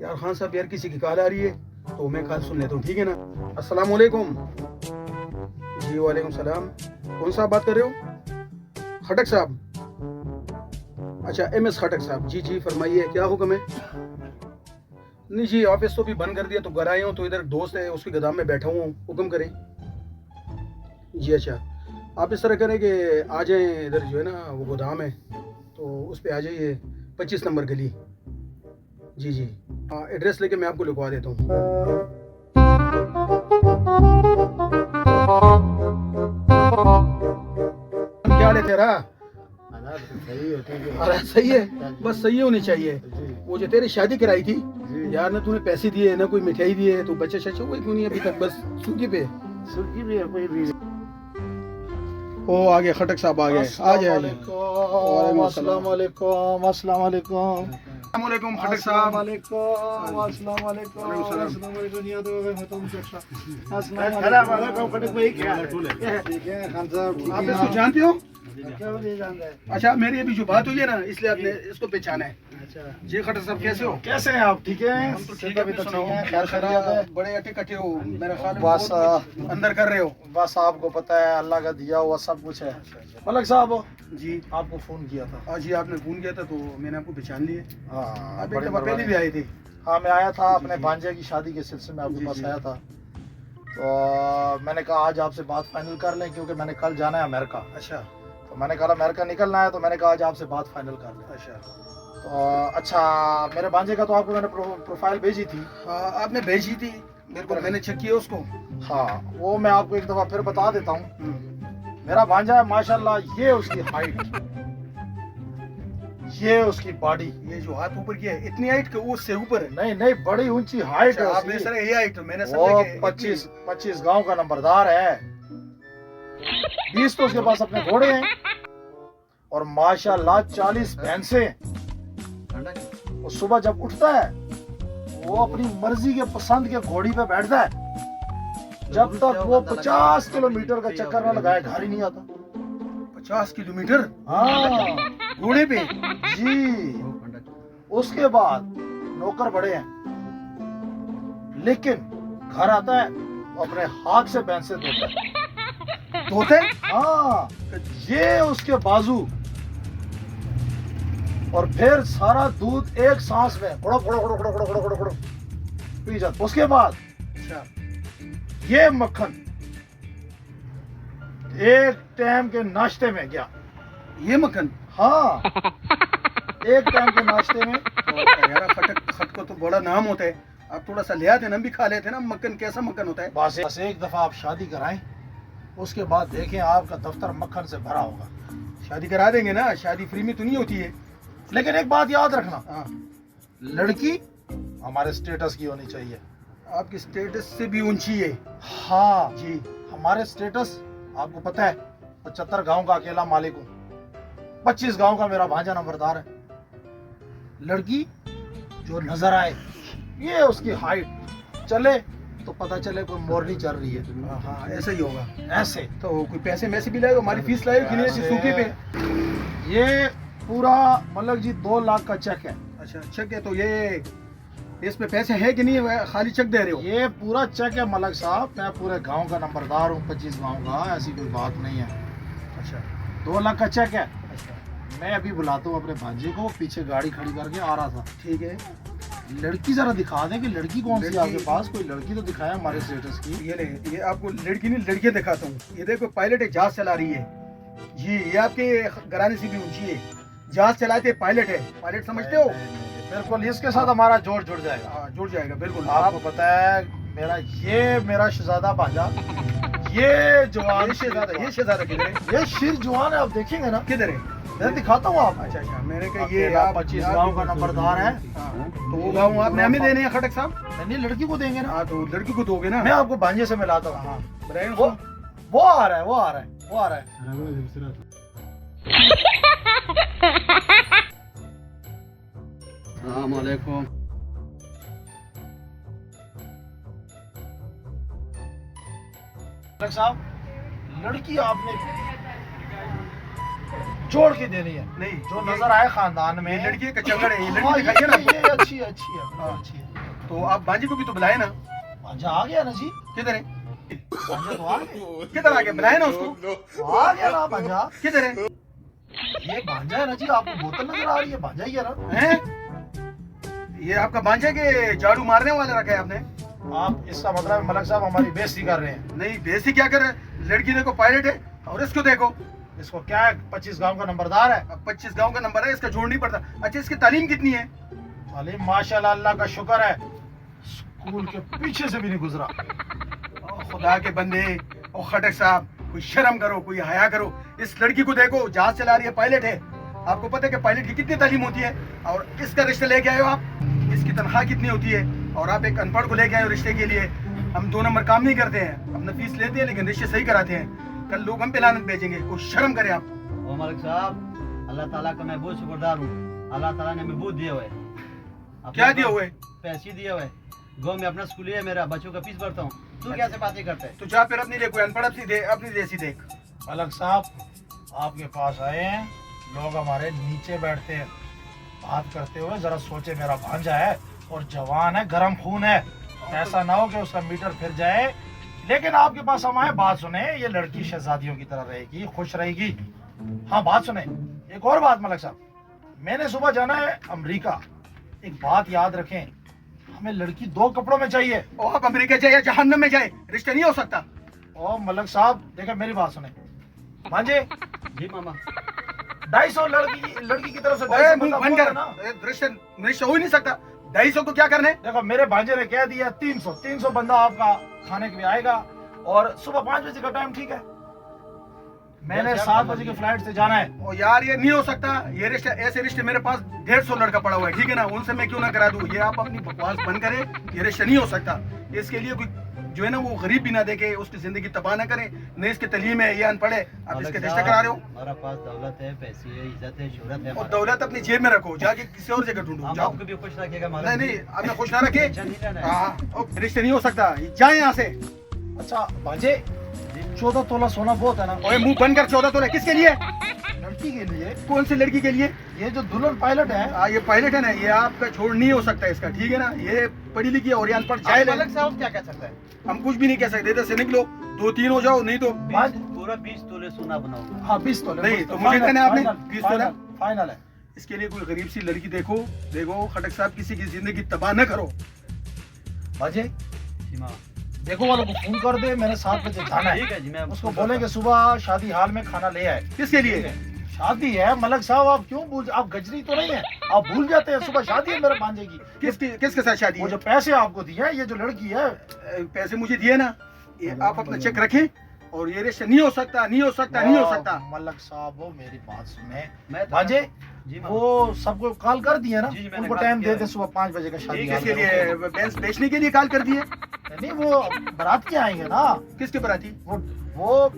यार खान साहब यार किसी की कॉल आ रही है तो मैं कॉल सुन लेता हूँ, ठीक है ना। अस्सलाम वालेकुम। जी वालेकुम सलाम। कौन साहब बात कर रहे हो? खटक साहब। अच्छा MS खटक साहब, जी जी फरमाइए क्या हुक्म है? नहीं जी, ऑफिस तो भी बंद कर दिया तो घर आया हूँ, तो इधर दोस्त है उसके गोदाम में बैठा हुआ हूँ, हुक्म करें। जी अच्छा, आप इस तरह करें कि आ जाएं, इधर जो है ना वो गोदाम है तो उस पर आ जाइए, 25 नंबर गली। जी जी, हाँ एड्रेस लेके मैं आपको लिखवा देता हूँ। क्या हाल है तेरा? सही है, ठीक है। अरे सही है, बस सही होनी चाहिए। जी वो जो तेरी शादी कराई थी जी। यार, ना तूने पैसे दिए ना कोई मिठाई दिए, तो बच्चे शच्चे हुए क्यों नहीं अभी तक? बस सूखी पे। सुर्खी भी है, कोई भी। ओ आ गए खटक साहब, आ गए, आ जाए आ जाए। वालेकुम अस्सलाम। अस्सलाम वालेकुम, अस्सलाम वालेकुम। अस्सलाम वालेकुम खटक साहब। वालेकुम, अस्सलाम वालेकुम, वालेकुम सलाम। अस्सलाम वालेकुम। ये तो मैं तुमसे अस्सलाम खराब वालेकुम। खटक में ही क्या है? ठीक है खान साहब, ठीक आप है। इसको जानते हो? क्या नहीं जानता है? अच्छा, मेरी अभी जो बात हुई है ना, इसलिए आपने इसको पहचाना है। अच्छा, जी खटक साहब, कैसे हो? कैसे हैं आप? ठीक है, हम तो ठीक है, अभी अपनी तो सुनाओ। ठीक है, खैर खैरियत है। बड़े अटे कटे हो, मेरा ख्याल है बस, बहुत कुछ अंदर कर रहे हो। बस आपको पता है अल्लाह का दिया हुआ सब कुछ है। मलक साहब जी आपको फोन किया था। आज जी आपने फोन किया था तो मैंने आपको पहचान लिया। हाँ, आप एक बड़ी दफा पहले मेहरबानी। भी आए थे। हाँ, मैं आया था अपने जी। भांजे की शादी के सिलसिले में आपके जी, पास जी। आया था। तो मैंने कहा आज आपसे बात फाइनल कर लें, क्योंकि मैंने कल जाना है अमेरिका। अच्छा तो मैंने कहा अमेरिका निकलना है, तो मैंने कहा आज आपसे बात फाइनल कर लें। अच्छा। तो अच्छा, मेरे भांजे का तो आपको मैंने प्रोफाइल भेजी थी। हाँ आपने भेजी थी मेरे को, मैंने चेक किया उसको। हाँ, वो मैं आपको एक दफ़ा फिर बता देता हूँ। हम्म। मेरा भांजा है माशाल्लाह, ये उसकी हाइट, ये उसकी बॉडी। ये जो हाथ ऊपर किया है इतनी हाइट के उससे ऊपर है। नहीं नहीं, बड़ी ऊंची हाइट है अच्छा, आपने उसकी। सर ये हाइट मैंने वो समझा कि 25 गांव का नंबरदार है। 20 तो उसके पास अपने घोड़े हैं और माशाल्लाह 40 भैंसे। वो सुबह जब उठता है वो अपनी मर्जी के पसंद के घोड़ी पे बैठता है। जब तक वो 50 किलोमीटर का चक्कर न लगाए घर ही नहीं आता। 50 किलोमीटर हाँ घोड़े पे? जी। उसके बाद नौकर बड़े हैं, लेकिन घर आता है वो अपने हाथ से भैंसे धोता है। धोते? हाँ, ये उसके बाजू, और फिर सारा दूध एक सांस में गुड़ो गुड़ो गुड़ो गुड़ो गुड़ो गुड़ो गुड़ो पी जाता। उसके बाद अच्छा ये मक्खन एक टाइम के नाश्ते में गया। ये मक्खन? हाँ, एक टाइम के नाश्ते में। तो यार खटक खट को तो बड़ा नाम होता है, आप थोड़ा सा ले आते ना, हम भी खा लेते ना मक्खन। कैसा मक्खन होता है? बस एक दफा आप शादी कराएं, उसके बाद देखें आपका दफ्तर मक्खन से भरा होगा। शादी करा देंगे ना, शादी फ्री में तो नहीं होती है। लेकिन एक बात याद रखना, हाँ, लड़की हमारे स्टेटस की होनी चाहिए। आपकी स्टेटस से भी ऊंची है। हाँ जी। हमारे स्टेटस आपको पता है, 75 गांव का अकेला मालिक हूँ, 25 गांव का मेरा भांजा नंबरदार है। लड़की जो नजर आए, ये उसकी हाइट चले तो पता चले कोई मोरनी चल रही है। हाँ ऐसा ही होगा। ऐसे तो कोई पैसे मैसे भी लाए, हमारी फीस लाए कि नहीं ऐसे सूखे पे? ये पूरा मलक जी 2 लाख का चेक है। अच्छा चेक है, तो ये इस पे पैसे है कि नहीं, खाली चेक दे रहे हो? ये पूरा चेक है मलक साहब, मैं पूरे गांव का नंबरदार हूँ, 25 गांव का, ऐसी कोई बात नहीं है। अच्छा 2 लाख का चेक है। अच्छा मैं अभी बुलाता हूँ अपने भांजे को, पीछे गाड़ी खड़ी करके आ रहा था। ठीक है। लड़की जरा दिखा दे कि लड़की कौन सी है लड़की- आपके पास, कोई लड़की तो दिखाया हमारे स्टेटस की। ये ले, ये आपको लड़की नहीं लड़कियां दिखाता हूँ। ये देखो पायलट एक जहाज चला रही है जी, ये आपके घराने से भी ऊंची है, जहाज चलाते पायलट है। पायलट समझते हो? बिल्कुल, इसके साथ हमारा जोड़ जुड़ जाएगा। हाँ जुड़ जाएगा बिल्कुल। आपको पता है मेरा शहजादा भांजा, ये जवान ये शहजादा किधर है? ये शिर जवान है, आप देखेंगे ना, किधर है? मैं दिखाता हूँ आपको। अच्छा अच्छा, मैंने कहा ये अकेला आप 25 गांव का नंबरदार है। हाँ, तो वो गाँव आपने हमें देने हैं खटक साहब? नहीं, लड़की को देंगे ना। हाँ तो लड़की को दोगे ना? मैं आपको भांजे से मिलाता हूँ। हाँ बताइए वो उसको। वो आ रहा है, वो आ रहा है, वो आ रहा है। अस्सलाम वालेकुम। डॉक्टर साहब, लड़की आपने जोड़ के देनी है, नहीं जो नजर आए खानदान में। ये लड़की का चंगड़ है, ये हाँ, लड़की दिखाइए ना ये अच्छी है, अच्छी है, हाँ। अच्छी है। तो आप भांजी को भी तो बुलाए ना। भांजा आ गया ना जी, किधर है? भांजा तो आ गया, किधर आ गया? बुलाए ना उसको। आ गया ना भांजा। किधर है? ये भांजा है ना जी, आपको बोतल नजर आ रही है, भांजा ही है ना। हैं? ये आपका भांजा के झाड़ू मारने वाला रखा है आपने? आप इसका मतलब है मलक साहब हमारी बेइज्जती कर रहे हैं। नहीं बेसी क्या कर रहे हैं? लड़की देखो पायलट है और इसको देखो, इसको क्या है, 25 गांव का नंबरदार है। अब 25 गांव का नंबर है, इसका जोड़ नहीं पड़ता। अच्छा इसकी तालीम कितनी है? तालीम माशाल्लाह अल्लाह का शुक्र है, स्कूल के पीछे से भी नहीं गुजरा। ओ खुदा के बंदे, ओ खटक साहब, कोई शर्म करो, कोई हया करो। इस लड़की को देखो, जहाज चला रही है, पायलट है। आपको पता है कि पायलट की कितनी तालीम होती है? और इसका रिश्ता लेके आए हो आप, इसकी तनख्वाह कितनी होती है? और आप एक अनपढ़ को लेके आए हो रिश्ते के लिए। हम 2 नंबर काम नहीं करते हैं, अपना फीस लेते हैं लेकिन रिश्ते सही कराते हैं। कल लोग हम पे लानत भेजेंगे, कोई शर्म करे आप। ओ मलिक साहब, अल्लाह ताला का मैं बहुत शुक्रदार हूँ। अल्लाह ताला ने हमें बहुत दिए हुए। क्या दिए हुए? पैसे दिए हुए। गाँव में अपना स्कूल है, मेरा बच्चों का फीस भरता हूँ। तू कैसे बातें करता है? तो जा फिर अपनी देख, कोई अनपढ़ अपनी दे, अपनी देसी देख। मलक साहब आपके पास आए हैं, लोग हमारे नीचे बैठते हैं, बात करते हुए जरा सोचे, मेरा भांजा है और जवान है, गर्म खून है, ऐसा ना हो कि उसका मीटर फिर जाए। लेकिन आपके पास हम आए, बात सुने, ये लड़की शहजादियों की तरह रहेगी, खुश रहेगी। हाँ बात सुने, एक और बात मलक साहब, मैंने सुबह जाना है अमेरिका। एक बात याद रखें, हमें लड़की 2 कपड़ों में चाहिए। ओ आप अमेरिका जाए या जहन्नम में जाए, रिश्ता नहीं हो सकता। ओ मलक साहब देखिए मेरी बात सुने, भांजे जी मामा। 250 लड़की की तरफ से ओए 250 मुंह बंदा बंद बोल कर, ना। रिश्ता हो ही नहीं सकता। 250 को क्या करने? देखो मेरे भांजे ने कह दिया 300 बंदा आपका खाने के लिए आएगा, और सुबह 5 बजे का टाइम ठीक है। मैंने 7 बजे की फ्लाइट से जाना है। ओ यार ये नहीं हो सकता, ये रिश्ते, ऐसे रिश्ते मेरे पास 150 लड़का पड़ा हुआ है, ठीक है ना, उनसे मैं क्यों ना करा दूं। ये आप अपनी बकवास बंद करें, ये रिश्ता नहीं हो सकता। इसके लिए कोई जो है ना वो गरीब भी ना देखे, उसकी जिंदगी तबाह ना करे, न इसकी तलीम है, ये अनपढ़ है, आप इसके रिश्ता करा रहे हो। हमारा पास दौलत है, पैसे है, इज्जत है, शोहरत है। और दौलत अपनी जेब में रखो, जाके किसी और जगह ढूंढो। हम जाओ। आपको भी खुश रखिएगा मालिक। नहीं नहीं, आपने खुश ना रखे। टेंशन नहीं लेना है। हाँ, ओ, रिश्ते नहीं हो सकता, जाए यहाँ से। अच्छा भांजे 14 तोला सोना बहुत है ना? ओए मुंह बंद कर। 14 तोला किसके लिए? लड़की के लिए। कौन सी लड़की के लिए? ये जो दुल्हन पायलट है, ये पायलट है ना, ये आपका छोड़ नहीं हो सकता इसका, ठीक है ना। ये पढ़ी लिखी है और यहाँ पर जाए मलिक साहब क्या कह सकता है? हम कुछ भी नहीं कह सकते। इधर से निकलो, 2-3 हो जाओ, नहीं तो पूरा 20 तोले सोना बनाऊंगा। हाँ 20 तोले। नहीं, तो मुझे कहना है आपने 20 तोला? फाइनल है। इसके लिए कोई गरीब सी लड़की देखो। देखो खटक साहब, किसी की जिंदगी तबाह न करो। भांजे जी मामा। देखो वालों को फोन कर दे, मैंने 7 बजे जाना है। ठीक है जी, मैं उसको बोले कि सुबह शादी हाल में खाना ले आए। किसके लिए? शादी है मलक साहब, आप क्यों भूल, आप गजरी तो नहीं है, आप भूल जाते हैं। सुबह शादी है मेरे भांजे की। किसके साथ शादी वो है? जो पैसे आपको दिए हैं, ये जो लड़की है, पैसे मुझे दिए ना, ये आप अपना चेक रखें। और ये रिश्ता नहीं हो सकता, नहीं हो सकता, नहीं हो सकता। मलक साहब वो मेरी बात सुने, मैं भांजे जी मामा। वो सबको कॉल कर दिए ना, जी, मैंने उनको कॉल टाइम किया दे दे, है। सुबह 5 बजे का शादी हाल किसके में। लिए? बेंच बेचने के लिए कॉल कर दिए? नहीं वो बारात के आएंगे ना, किसके बराती? वो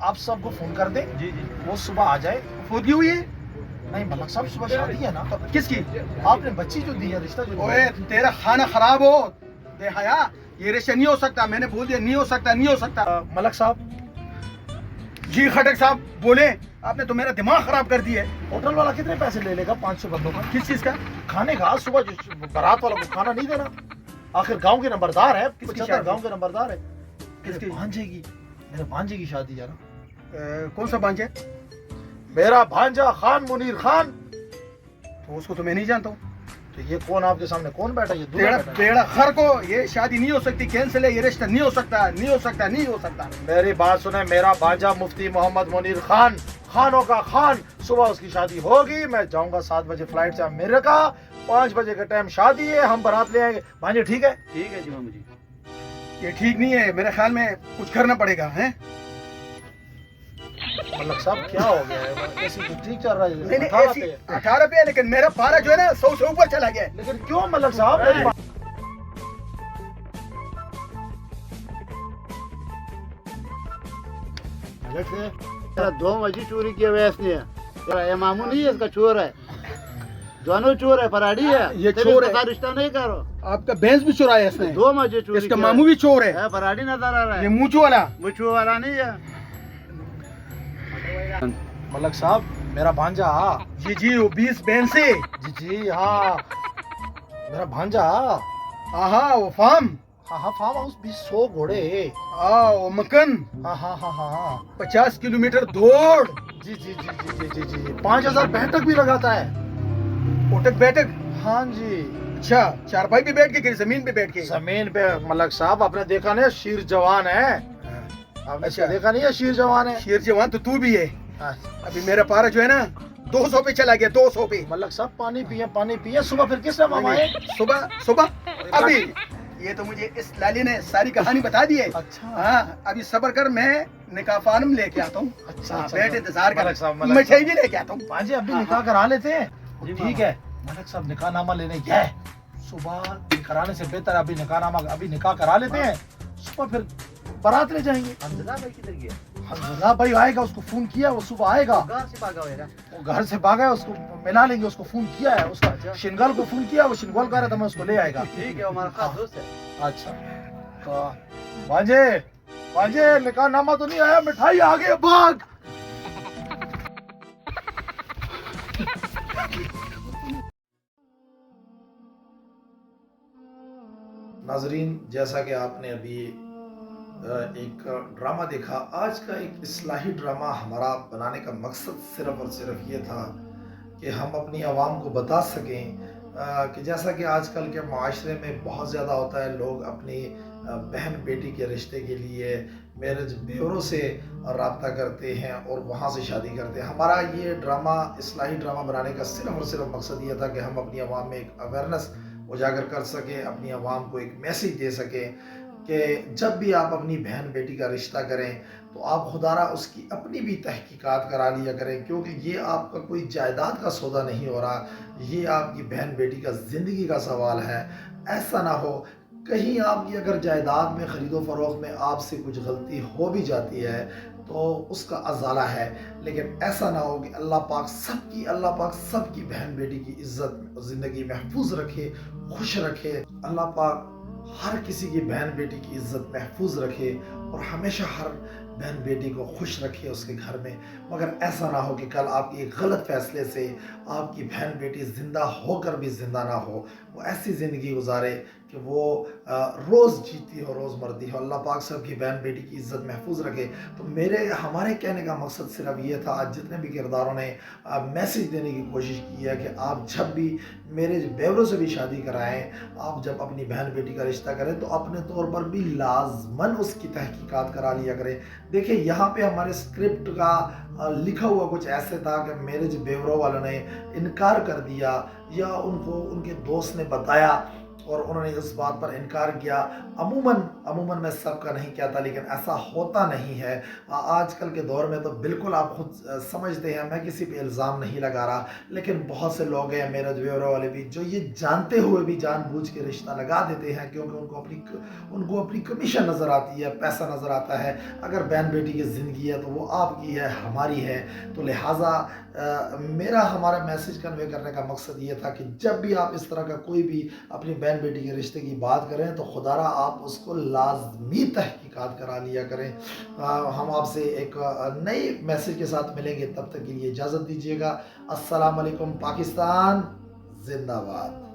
आप सबको फोन कर दे, जी जी। वो सुबह आ जाए। खुद की हुई है? नहीं मलक साहब सुबह शादी है ना, किसकी? आपने बच्ची जो दी है, रिश्ता जो ओए दिया। तेरा खाना खराब हो बेहया, ये रिश्ता नहीं हो सकता। मैंने बोल दिया नहीं हो सकता, नहीं हो सकता। मलक साहब जी खटक साहब बोले, आपने तो मेरा दिमाग खराब कर दिया है। होटल वाला कितने पैसे ले लेगा 500 बंदों का किस चीज का? खाने का? सुबह जो बारात वाला को खाना नहीं देना? आखिर गांव के नंबरदार है, किसकी 75 शादी? गांव के नंबरदार है। किसकी? मेरे भांजे की शादी है ना। कौन सा भांजा? मेरा भांजा खान मुनीर खान। तो उसको तो मैं नहीं जानता हूँ। तो ये कौन आपके सामने कौन बैठा है? ये दूल्हा बेड़ा बैठा है। बेड़ा खर को, ये शादी नहीं हो सकती, कैंसिल है, ये रिश्ता नहीं हो सकता, नहीं हो सकता, नहीं हो सकता। मेरी बात सुने, मेरा भांजा मुफ्ती मोहम्मद मुनीर खान, खानों का खान। सुबह उसकी शादी होगी, मैं जाऊंगा 7 बजे फ्लाइट से अमेरिका, 5 बजे का टाइम शादी है, हम बारात ले आएंगे। भांजे ठीक है? ठीक है जी मामा जी। ये ठीक नहीं है, मेरे ख्याल में कुछ करना पड़ेगा। हैं? मलक साहब क्या हो गया है? ऐसी तो ठीक चल रहा है, नहीं नहीं, 18 ऐसी पे है। 18 पे है, लेकिन मेरा पारा जो है ना 100 से ऊपर चला गया है। लेकिन क्यों मलक साहब? मेरी बात- तेरा 2 मजी चोरी किया हुआ है इसने। तेरा ये मामू नहीं है, इसका चोर है, दोनों चोर है, फराडी है। ये तेरे चोर इसके है। साथ रिश्ता नहीं करो। आपका भैंस भी चुराया इसने। 2 मजे चोरी इसका किया मामू भी चोर है। है, फराडी नजर आ रहा ये है, मूंछों वाला। मुझो वाला नहीं है। मलक साहब मेरा भांजा। जी वो 20 भैंसे। जी हाँ, मेरा भांजा। हाँ वो फार्म। हाँ, फार्म हाउस भी 100 घोड़े। वो मकन। हाँ। 50 किलोमीटर दौड़। जी। 5000 बैठक भी लगाता है। उठक बैठक। हाँ जी। अच्छा, चारपाई पे बैठ के कि जमीन पे बैठ के? जमीन पे। मलक साहब आपने देखा नहीं, शेर जवान है। आपने अच्छा। देखा नहीं है, शेर जवान है। शेर जवान तो तू भी है। हाँ। अभी मेरा पारा जो है ना 200 पे चला गया, 200 पे। मलक साहब पानी पिए। सुबह फिर किस टाइम हम आए? सुबह अभी ये तो मुझे इस लाली ने सारी कहानी बता दी है। अच्छा। हाँ, अभी सब्र कर, मैं निकाह फार्म लेके आता हूँ। अच्छा, हाँ, अच्छा, बैठ इंतजार कर, मलक साहब, मिठाई भी लेके आता हूँ। भांजे अभी निकाह करा लेते हैं। जी, ठीक है, मलक साहब निकाह नामा लेने गए। सुबह कराने से बेहतर अभी निकाह करा लेते हैं। सुबह फिर बारात ले जाएंगे। हमजा भाई किधर गया? हमजा भाई आएगा, उसको फोन किया, वो सुबह आएगा। घर से भागा हुआ है। वो घर से भागा है, उसको मिला लेंगे। उसको फोन किया है, उसका अच्छा। शिनगाल को फोन किया, वो शिनगाल कह रहा था मैं उसको ले आएगा। ठीक है, हमारा खास दोस्त है। अच्छा, तो भांजे निकाह नामा तो नहीं आया, मिठाई आ गई, भाग। नाजरीन, जैसा कि आपने अभी एक ड्रामा देखा, आज का एक इस्लाही ड्रामा हमारा बनाने का मकसद सिर्फ और सिर्फ ये था कि हम अपनी आवाम को बता सकें कि जैसा कि आजकल के माशरे में बहुत ज़्यादा होता है, लोग अपनी बहन बेटी के रिश्ते के लिए मैरिज ब्यूरो से रब्ता करते हैं और वहाँ से शादी करते हैं। हमारा ये ड्रामा, इस्लाही ड्रामा बनाने का सिर्फ और सिर्फ मकसद ये था कि हम अपनी आवाम में एक अवेयरनेस उजागर कर सकें, अपनी आवाम को एक मैसेज दे सकें कि जब भी आप अपनी बहन बेटी का रिश्ता करें तो आप खुदारा उसकी अपनी भी तहकीकात करा लिया करें, क्योंकि ये आपका कोई जायदाद का सौदा नहीं हो रहा, ये आपकी बहन बेटी का ज़िंदगी का सवाल है। ऐसा ना हो कहीं आपकी अगर जायदाद में ख़रीदो फरोख्त में आपसे कुछ गलती हो भी जाती है तो उसका अजाला है, लेकिन ऐसा ना हो कि अल्लाह पाक सबकी बहन बेटी की इज़्ज़त ज़िंदगी महफूज रखे, खुश रखे। अल्लाह पाक हर किसी की बहन बेटी की इज़्ज़त महफूज रखे और हमेशा हर बहन बेटी को खुश रखे उसके घर में। मगर ऐसा ना हो कि कल आपके एक गलत फैसले से आपकी बहन बेटी ज़िंदा होकर भी ज़िंदा ना हो, वो ऐसी ज़िंदगी गुजारे कि वो रोज़ जीती हो, रोज़ मरती हो। अल्लाह पाक सबकी बहन बेटी की इज़्ज़त महफूज रखे। तो हमारे कहने का मकसद सिर्फ ये था, आज जितने भी किरदारों ने मैसेज देने की कोशिश की है कि आप जब भी मैरिज ब्यूरो से भी शादी कराएं, आप जब अपनी बहन बेटी का रिश्ता करें तो अपने तौर पर भी लाजमन उसकी तहकीकात करा लिया करें। देखिए, यहाँ पे हमारे स्क्रिप्ट का लिखा हुआ कुछ ऐसे था कि मैरिज ब्यूरो वालों ने इनकार कर दिया या उनको उनके दोस्त ने बताया और उन्होंने इस बात पर इनकार किया। अमूमन मैं सबका नहीं कहता, लेकिन ऐसा होता नहीं है। आजकल के दौर में तो बिल्कुल आप खुद समझते हैं, मैं किसी पे इल्ज़ाम नहीं लगा रहा, लेकिन बहुत से लोग हैं मैरिज ब्यूरो वाले भी जो ये जानते हुए भी जानबूझ के रिश्ता लगा देते हैं, क्योंकि उनको अपनी कमीशन नज़र आती है, पैसा नज़र आता है। अगर बहन बेटी की ज़िंदगी है तो वो आपकी है, हमारी है। तो लिहाजा हमारा मैसेज कन्वे करने का मकसद ये था कि जब भी आप इस तरह का कोई भी अपनी बहन बेटी के रिश्ते की बात करें तो खुदारा आप उसको लाजमी तहकीकात करा लिया करें। हम आपसे एक नए मैसेज के साथ मिलेंगे, तब तक के लिए इजाज़त दीजिएगा। अस्सलाम वालेकुम। पाकिस्तान जिंदाबाद।